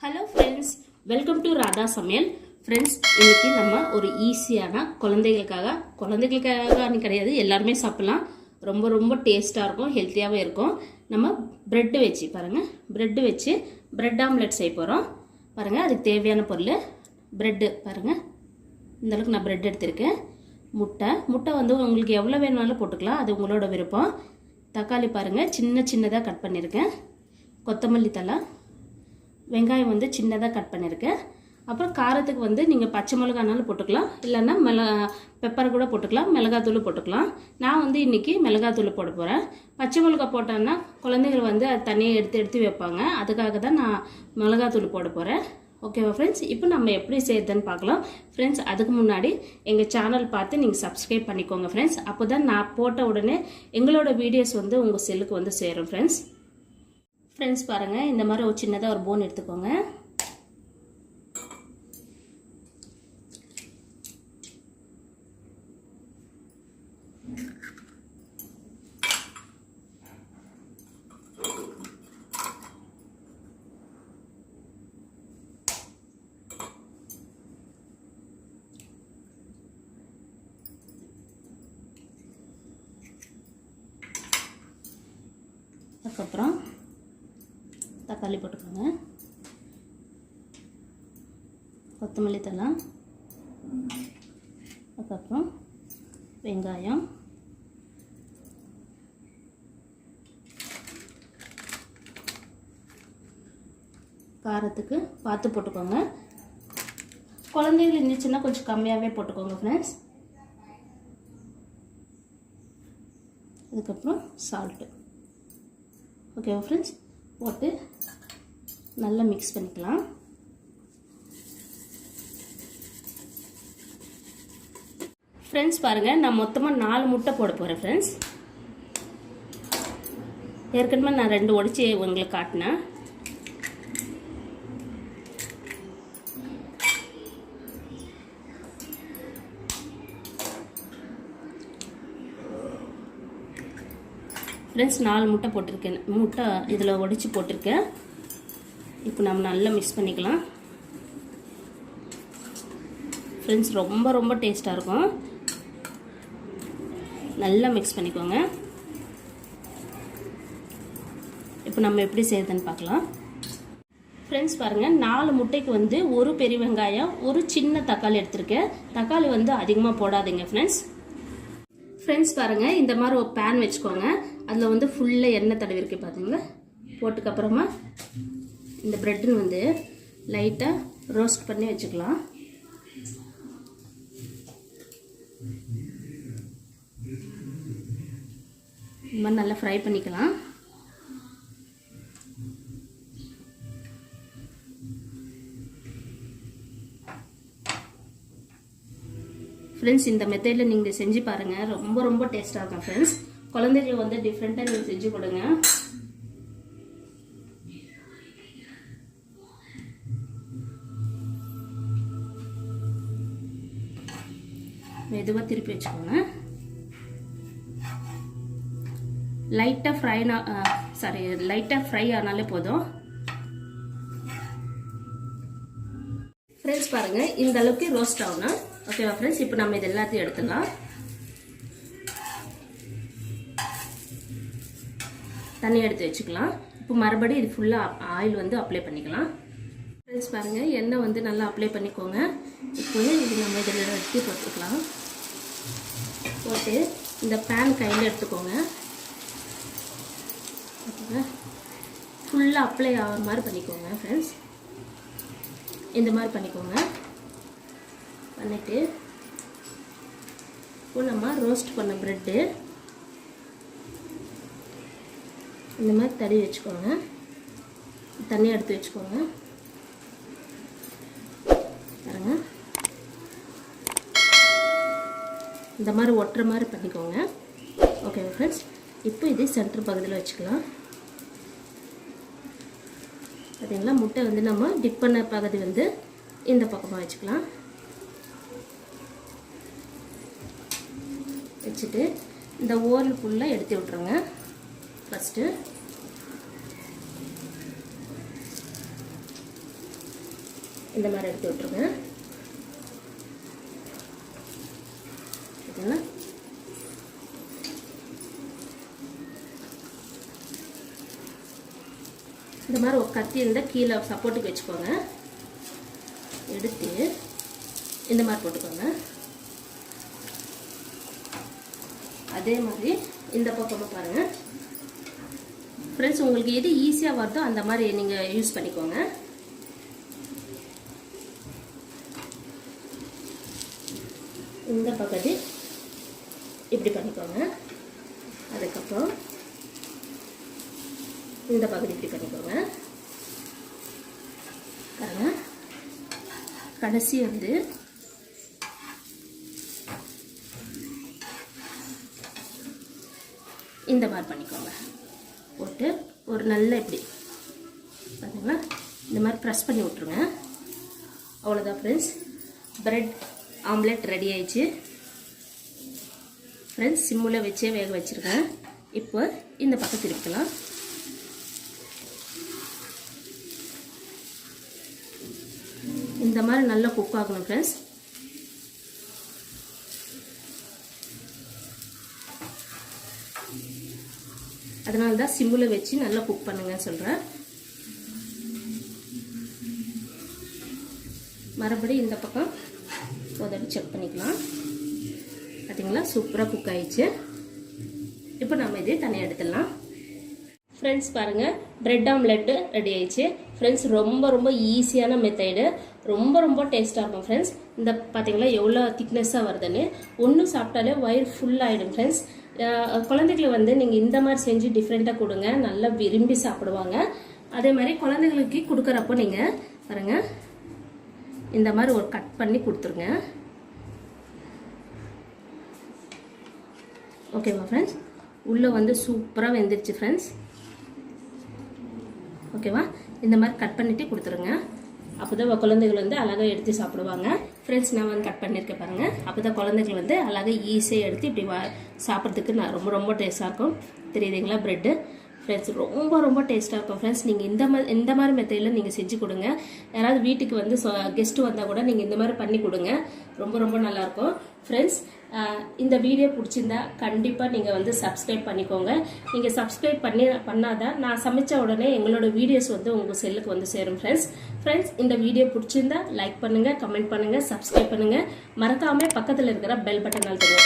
Hello friends, welcome to Radha சமையல். Friends, இன்னைக்கு நம்ம ஒரு ஈஸியான குழந்தைகளுக்காக கிடையாது, எல்லாருமே சாப்பிடலாம். ரொம்ப ரொம்ப டேஸ்ட்டாக இருக்கும், ஹெல்த்தியாகவே இருக்கும். நம்ம ப்ரெட்டு வச்சு ப்ரெட் ஆம்லெட் செய்ய போகிறோம். பாருங்கள், அதுக்கு தேவையான பொருள் ப்ரெட்டு. பாருங்கள், இந்தளவுக்கு நான் ப்ரெட் எடுத்திருக்கேன். முட்டை வந்து உங்களுக்கு எவ்வளோ வேணுமாலும் போட்டுக்கலாம், அது உங்களோட விருப்பம். தக்காளி பாருங்கள், சின்னதாக கட் பண்ணியிருக்கேன். கொத்தமல்லி தழை, வெங்காயம் வந்து சின்னதாக கட் பண்ணியிருக்கேன். அப்புறம் காரத்துக்கு வந்து நீங்கள் பச்சை மிளகானாலும் போட்டுக்கலாம், இல்லைன்னா பெப்பர் கூட போட்டுக்கலாம், மிளகாத்தூள் போட்டுக்கலாம். நான் வந்து இன்றைக்கி மிளகாத்தூள் போட போகிறேன். பச்சை மிளகா போட்டோன்னா குழந்தைகள் வந்து அது தனியாக எடுத்து வைப்பாங்க, அதுக்காக தான் நான் மிளகாத்தூள் போட போகிறேன். ஓகேவா ஃப்ரெண்ட்ஸ்? இப்போ நம்ம எப்படி செய்யறதுன்னு பார்க்கலாம். ஃப்ரெண்ட்ஸ், அதுக்கு முன்னாடி எங்கள் சேனல் பார்த்து நீங்கள் சப்ஸ்கிரைப் பண்ணிக்கோங்க ஃப்ரெண்ட்ஸ். அப்போ தான் நான் போட்ட உடனே எங்களோட வீடியோஸ் வந்து உங்கள் செல்லுக்கு வந்து சேரும் ஃப்ரெண்ட்ஸ். ஃப்ரெண்ட்ஸ் பாருங்கள், இந்த மாதிரி ஒரு சின்னதாக ஒரு போன் எடுத்துக்கோங்க. அதுக்கப்புறம் தக்காளி போட்டுக்கோங்க, கொத்தமல்லி தழை, அதுக்கப்புறம் வெங்காயம், காரத்துக்கு பார்த்து போட்டுக்கோங்க. குழந்தைகள் இருந்துச்சுன்னா கொஞ்சம் கம்மியாகவே போட்டுக்கோங்க ஃப்ரெண்ட்ஸ். அதுக்கப்புறம் சால்ட்டு. ஓகேவா ஃப்ரெண்ட்ஸ்? போட்டு நல்லா மிக்ஸ் பண்ணிக்கலாம். ஃப்ரெண்ட்ஸ் பாருங்கள், நான் மொத்தமாக 4 முட்டை போட போகிறேன் ஃப்ரெண்ட்ஸ். ஏற்கனவே நான் 2 உடைச்சி உங்களுக்கு காட்டினேன். ஃப்ரெண்ட்ஸ், 4 முட்டை போட்டிருக்கேன். முட்டை இதில் உடைச்சி போட்டிருக்கேன். இப்போ நம்ம நல்லா மிக்ஸ் பண்ணிக்கலாம் ஃப்ரெண்ட்ஸ். ரொம்ப ரொம்ப டேஸ்ட்டாக இருக்கும். நல்லா மிக்ஸ் பண்ணிக்கோங்க. இப்போ நம்ம எப்படி செய்யறதுன்னு பார்க்கலாம். ஃப்ரெண்ட்ஸ் பாருங்கள், 4 முட்டைக்கு வந்து ஒரு பெரிய வெங்காயம், ஒரு சின்ன தக்காளி எடுத்திருக்கேன். தக்காளி வந்து அதிகமாக போடாதீங்க ஃப்ரெண்ட்ஸ். ஃப்ரெண்ட்ஸ் பாருங்கள், இந்த மாதிரி ஒரு பேன் வச்சுக்கோங்க. அதில் வந்து ஃபுல்லாக எண்ணெய் தடவி இருக்கு பார்த்தீங்களா. போட்டுக்கப்புறமா இந்த ப்ரெட்டுன்னு வந்து லைட்டாக ரோஸ்ட் பண்ணி வச்சுக்கலாம். இந்த மாதிரி நல்லா ஃப்ரை பண்ணிக்கலாம். ஃப்ரெண்ட்ஸ், இந்த மெத்தடில் நீங்கள் செஞ்சு பாருங்கள், ரொம்ப ரொம்ப டேஸ்ட்டாக இருக்கும் ஃப்ரெண்ட்ஸ். குழந்தைகள் வந்து டிஃப்ரெண்ட்டாக நீங்கள் செஞ்சு கொடுங்க. மெதுவாக திருப்பி வச்சுக்கோங்க. லைட்டாக ஃப்ரை ஆனாலே போதும். ஃப்ரெண்ட்ஸ் பாருங்கள், இந்த அளவுக்கு ரோஸ்ட் ஆகணும். ஓகேவா ஃப்ரெண்ட்ஸ்? இப்போ நம்ம இது எல்லாத்தையும் எடுத்துக்கலாம். தண்ணி எடுத்து வச்சுக்கலாம். இப்போ மறுபடியும் இது ஃபுல்லாக ஆயில் வந்து அப்ளை பண்ணிக்கலாம். ஃப்ரெண்ட்ஸ் பாருங்கள், எண்ணெய் வந்து நல்லா அப்ளை பண்ணிக்கோங்க. இப்போ இது நம்ம இதில் எடுத்து போட்டுக்கலாம். போட்டு இந்த பேன் கையில் எடுத்துக்கோங்க. ஃபுல்லாக அப்ளை ஆகிற மாதிரி பண்ணிக்கோங்க ஃப்ரெண்ட்ஸ். இந்த மாதிரி பண்ணிக்கோங்க. பண்ணிவிட்டு இப்போ நம்ம ரோஸ்ட் பண்ண ப்ரெட்டு இந்த மாதிரி தடவி வச்சுக்கோங்க. தண்ணி எடுத்து வச்சுக்கோங்க. பாருங்க, இந்த மாதிரி ஒட்டுற மாதிரி பண்ணிக்கோங்க. ஓகே ஃப்ரெண்ட்ஸ், இப்போ இது சென்டர் பகுதியில் வச்சுக்கலாம். பார்த்தீங்களா, முட்டை வந்து நம்ம டிப் பண்ண பகுதி வந்து இந்த பக்கமாக வச்சுக்கலாம். வச்சுட்டு இந்த ஓல் ஃபுல்லாக எடுத்து விட்ருங்க ஃபஸ்ட்டு. இந்த மாதிரி எடுத்து விட்டுருங்க. ஓகேங்களா? இந்த மாதிரி ஒரு கத்தி இருந்தால் கீழே சப்போர்ட்டுக்கு வச்சுக்கோங்க. எடுத்து இந்த மாதிரி போட்டுக்கோங்க. அதே மாதிரி இந்த பக்கமாக பாருங்கள் ஃப்ரெண்ட்ஸ், உங்களுக்கு எது ஈஸியாக வருதோ அந்த மாதிரி நீங்கள் யூஸ் பண்ணிக்கோங்க. இந்த பக்கத்து இப்படி பண்ணிக்கோங்க. அதுக்கப்புறம் இந்த பகுதி இப்படி பண்ணிக்கோங்க. பாருங்க, கடைசி வந்து இந்த மாதிரி பண்ணிக்கோங்க. போட்டு ஒரு நல்ல இப்படி பார்த்தீங்களா, இந்த மாதிரி ப்ரெஸ் பண்ணி விட்ருங்க. அவ்வளோதான் ஃப்ரெண்ட்ஸ், பிரெட் ஆம்லெட் ரெடி ஆயிடுச்சு ஃப்ரெண்ட்ஸ். சிம்மில் வச்சே வேக வச்சுருக்கேன். இப்போ இந்த பக்கம் திருப்பிக்கலாம். இந்த மாதிரி நல்லா குக் ஆகணும் ஃப்ரெண்ட்ஸ். அதனால தான் சிம்மில் வச்சு நல்லா குக் பண்ணுங்கன்னு சொல்கிறேன். மறுபடியும் இந்த பக்கம் உதவி செக் பண்ணிக்கலாம். பார்த்தீங்களா, சூப்பராக குக் ஆயிடுச்சு. இப்போ நம்ம இதே தனியாக எடுத்துடலாம். ஃப்ரெண்ட்ஸ் பாருங்கள், பிரெட் ஆம்லெட்டு ரெடி ஆயிடுச்சு ஃப்ரெண்ட்ஸ். ரொம்ப ரொம்ப ஈஸியான மெத்தடு, ரொம்ப டேஸ்ட்டாக இருக்கும் ஃப்ரெண்ட்ஸ். இந்த பார்த்தீங்களா எவ்வளோ திக்னஸாக வருதுன்னு. ஒன்று சாப்பிட்டாலே வயிறு ஃபுல்லாகிடும் ஃப்ரெண்ட்ஸ். குழந்தைகளை வந்து நீங்கள் இந்த மாதிரி செஞ்சு டிஃப்ரெண்ட்டாக கொடுங்க, நல்லா விரும்பி சாப்பிடுவாங்க. அதே மாதிரி குழந்தைங்களுக்கு கொடுக்குறப்போ நீங்கள் பாருங்கள், இந்த மாதிரி ஒரு கட் பண்ணி கொடுத்துருங்க. ஓகேவா ஃப்ரெண்ட்ஸ்? உள்ளே வந்து சூப்பராக வெந்துருச்சு ஃப்ரெண்ட்ஸ். ஓகேவா? இந்த மாதிரி கட் பண்ணிவிட்டு கொடுத்துருங்க. அப்போ தான் குழந்தைகள் வந்து அழகாக எடுத்து சாப்பிடுவாங்க ஃப்ரெண்ட்ஸ். நான் வந்து கட் பண்ணியிருக்கேன் பாருங்கள். அப்போ தான் குழந்தைகள் வந்து அழகாக ஈஸியாக எடுத்து இப்படி சாப்பிட்றதுக்கு நான் ரொம்ப டேஸ்ட்டாக இருக்கும். தெரியுதுங்களா ப்ரெட்டு ஃப்ரெண்ட்ஸ்? ரொம்ப டேஸ்ட்டாக இருக்கும் ஃப்ரெண்ட்ஸ். நீங்கள் இந்த மாதிரி மெத்தடில் நீங்கள் செஞ்சு கொடுங்க. யாராவது வீட்டுக்கு வந்து கெஸ்ட்டு வந்தால் கூட நீங்கள் இந்த மாதிரி பண்ணி கொடுங்க. ரொம்ப நல்லாயிருக்கும் ஃப்ரெண்ட்ஸ். இந்த வீடியோ பிடிச்சிருந்தா கண்டிப்பாக நீங்கள் வந்து சப்ஸ்கிரைப் பண்ணிக்கோங்க. நீங்கள் சப்ஸ்கிரைப் பண்ணாதான் நான் சமைச்ச உடனே எங்களோட வீடியோஸ் வந்து உங்கள் செல்லுக்கு வந்து சேரும் ஃப்ரெண்ட்ஸ். இந்த வீடியோ பிடிச்சிருந்தா லைக் பண்ணுங்கள், கமெண்ட் பண்ணுங்கள், சப்ஸ்கிரைப் பண்ணுங்கள். மறக்காமல் பக்கத்தில் இருக்கிற பெல் பட்டன் அழுத்துங்க.